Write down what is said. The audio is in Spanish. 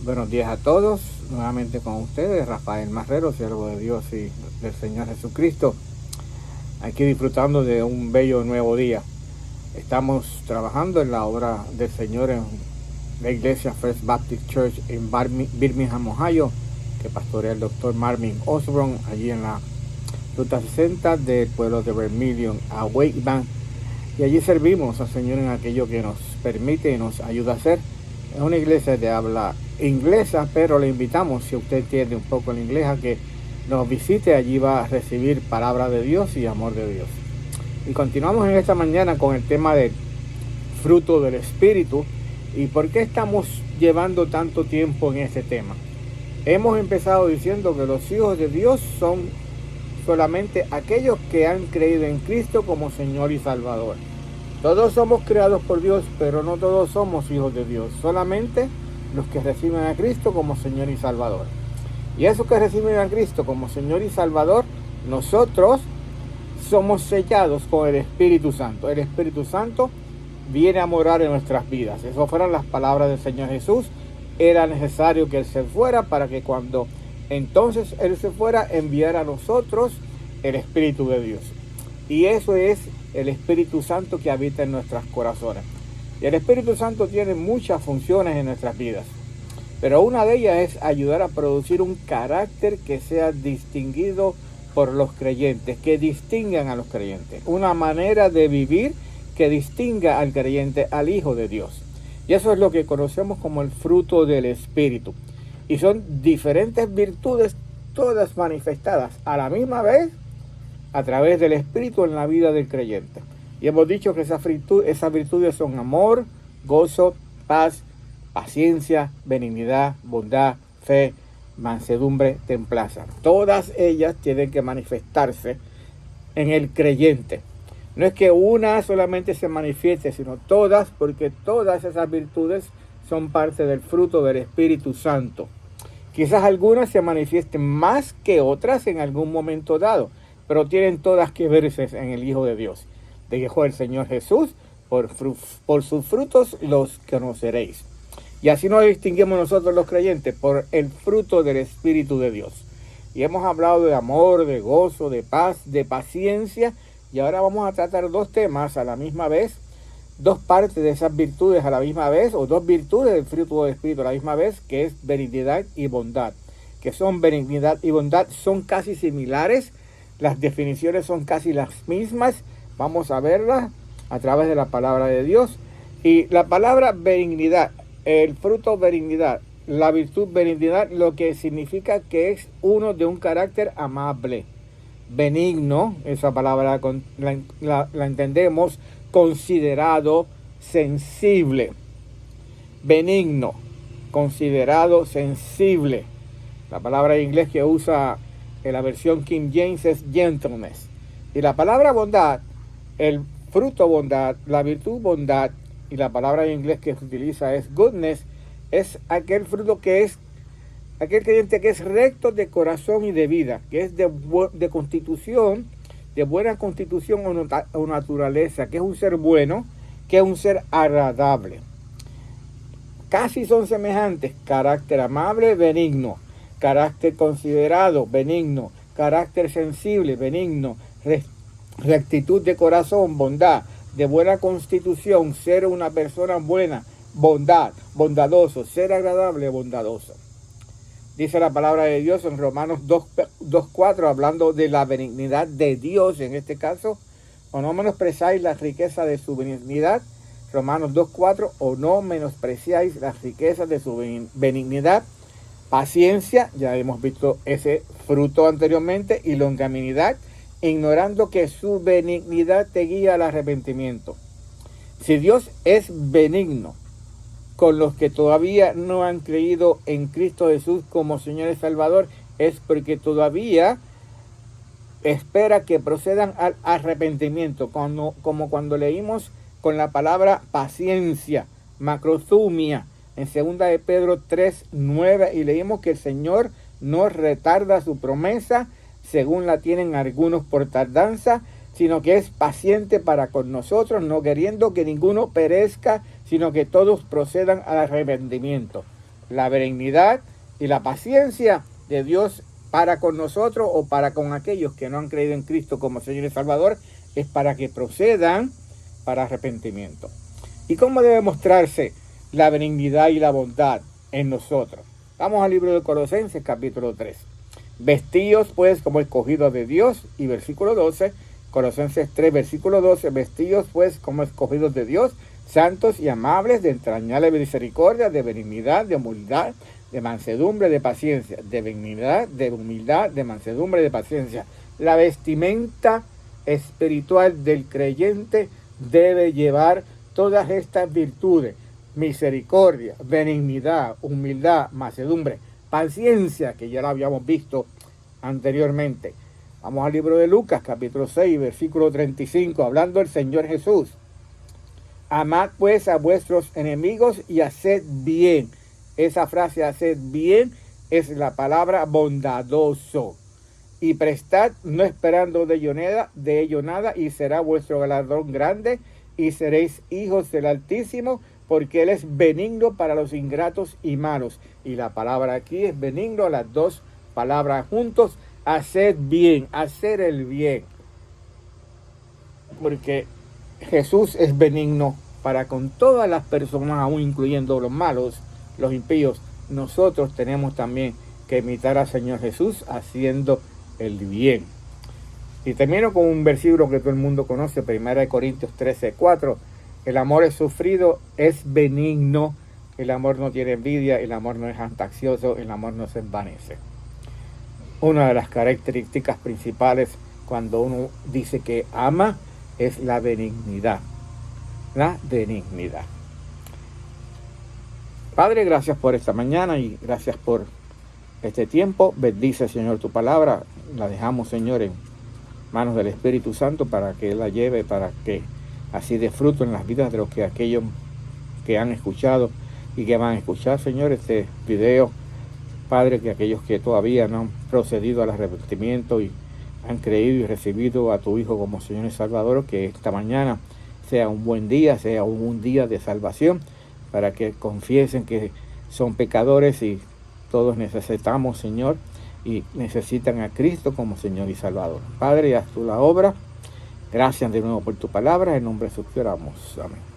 Buenos días a todos, nuevamente con ustedes, Rafael Marrero, siervo de Dios y del Señor Jesucristo, aquí disfrutando de un bello nuevo día. Estamos trabajando en la obra del Señor en la iglesia First Baptist Church en Birmingham, Ohio, que pastorea el doctor Marvin Osborne, allí en la ruta 60 del pueblo de Vermilion a Wakeman. Y allí servimos al Señor en aquello que nos permite y nos ayuda a hacer. Es una iglesia de habla inglesa, pero le invitamos, si usted entiende un poco el inglés, a que nos visite. Allí va a recibir palabra de Dios y amor de Dios. Y continuamos en esta mañana con el tema del fruto del Espíritu. ¿Y por qué estamos llevando tanto tiempo en este tema? Hemos empezado diciendo que los hijos de Dios son solamente aquellos que han creído en Cristo como Señor y Salvador. Todos somos creados por Dios, pero no todos somos hijos de Dios. Solamente los que reciben a Cristo como Señor y Salvador. Y esos que reciben a Cristo como Señor y Salvador, nosotros somos sellados con el Espíritu Santo. El Espíritu Santo viene a morar en nuestras vidas. Esas fueron las palabras del Señor Jesús. Era necesario que Él se fuera para que cuando entonces Él se fuera, enviara a nosotros el Espíritu de Dios. Y eso es el Espíritu Santo que habita en nuestros corazones. Y el Espíritu Santo tiene muchas funciones en nuestras vidas. Pero una de ellas es ayudar a producir un carácter que sea distinguido por los creyentes, que distingan a los creyentes. Una manera de vivir que distinga al creyente al Hijo de Dios. Y eso es lo que conocemos como el fruto del Espíritu. Y son diferentes virtudes, todas manifestadas a la misma vez a través del Espíritu en la vida del creyente. Y hemos dicho que esas virtudes son amor, gozo, paz, paciencia, benignidad, bondad, fe, mansedumbre, templanza. Todas ellas tienen que manifestarse en el creyente. No es que una solamente se manifieste, sino todas, porque todas esas virtudes son parte del fruto del Espíritu Santo. Quizás algunas se manifiesten más que otras en algún momento dado, pero tienen todas que verse en el Hijo de Dios. Dijo el Señor Jesús, por sus frutos los conoceréis. Y así nos distinguimos nosotros los creyentes, por el fruto del Espíritu de Dios. Y hemos hablado de amor, de gozo, de paz, de paciencia, y ahora vamos a tratar dos temas a la misma vez, dos partes de esas virtudes a la misma vez, o dos virtudes del fruto del Espíritu a la misma vez, que es benignidad y bondad. Que son benignidad y bondad, son casi similares, las definiciones son casi las mismas. Vamos a verlas a través de la palabra de Dios. Y la palabra benignidad, el fruto benignidad, la virtud benignidad, lo que significa que es uno de un carácter amable. Benigno, esa palabra la entendemos, considerado, sensible. Benigno, considerado, sensible. La palabra en inglés que usa en la versión King James es gentleness. Y la palabra bondad, el fruto bondad, la virtud bondad, y la palabra en inglés que se utiliza es goodness, es aquel fruto que es aquel creyente que es recto de corazón y de vida, que es de constitución, de buena constitución o naturaleza, que es un ser bueno, que es un ser agradable. Casi son semejantes: carácter amable, benigno; carácter considerado, benigno; carácter sensible, benigno; rectitud de corazón, bondad; de buena constitución, ser una persona buena, bondad, bondadoso; ser agradable, bondadoso. Dice la palabra de Dios en Romanos 2:4, hablando de la benignidad de Dios en este caso: o no menospreciáis la riqueza de su benignidad. Romanos 2:4, o no menospreciáis las riquezas de su benignidad. Paciencia, ya hemos visto ese fruto anteriormente, y longanimidad, ignorando que su benignidad te guía al arrepentimiento. Si Dios es benigno con los que todavía no han creído en Cristo Jesús como Señor y Salvador, es porque todavía espera que procedan al arrepentimiento, como cuando leímos con la palabra paciencia, macrozumia, en 2 de Pedro 3:9, y leímos que el Señor no retarda su promesa, según la tienen algunos por tardanza, sino que es paciente para con nosotros, no queriendo que ninguno perezca, sino que todos procedan al arrepentimiento. La benignidad y la paciencia de Dios para con nosotros o para con aquellos que no han creído en Cristo como Señor y Salvador es para que procedan para arrepentimiento. ¿Y cómo debe mostrarse la benignidad y la bondad en nosotros? Vamos al libro de Colosenses capítulo 3. Vestíos pues como escogidos de Dios, y versículo 12, Colosenses 3 versículo 12, vestíos pues como escogidos de Dios, santos y amables, de entrañable misericordia, de benignidad, de humildad, de mansedumbre, de paciencia, de benignidad, de humildad, de mansedumbre, de paciencia. La vestimenta espiritual del creyente debe llevar todas estas virtudes: misericordia, benignidad, humildad, mansedumbre, paciencia, que ya la habíamos visto anteriormente. Vamos al libro de Lucas, capítulo 6, versículo 35, hablando el Señor Jesús. Amad pues a vuestros enemigos y haced bien. Esa frase, haced bien, es la palabra bondadoso. Y prestad, no esperando de ello nada, y será vuestro galardón grande, y seréis hijos del Altísimo, porque Él es benigno para los ingratos y malos. Y la palabra aquí es benigno, las dos palabras juntos, haced bien, hacer el bien. Porque Jesús es benigno para con todas las personas, aún incluyendo los malos, los impíos. Nosotros tenemos también que imitar al Señor Jesús haciendo el bien. Y termino con un versículo que todo el mundo conoce, 1 Corintios 13:4. El amor es sufrido, es benigno, el amor no tiene envidia, el amor no es jactancioso, el amor no se envanece. Una de las características principales cuando uno dice que ama es la benignidad. La benignidad. Padre, gracias por esta mañana y gracias por este tiempo. Bendice, Señor, tu palabra. La dejamos, Señor, en manos del Espíritu Santo para que Él la lleve, para que así dé fruto en las vidas de los que aquellos que han escuchado y que van a escuchar, Señor, este video. Padre, que aquellos que todavía no han procedido al arrepentimiento y han creído y recibido a tu Hijo como Señor y Salvador, que esta mañana sea un buen día, sea un día de salvación, para que confiesen que son pecadores y todos necesitamos, Señor, y necesitan a Cristo como Señor y Salvador. Padre, haz tú la obra. Gracias de nuevo por tu palabra. En nombre de Jesús oramos. Amén.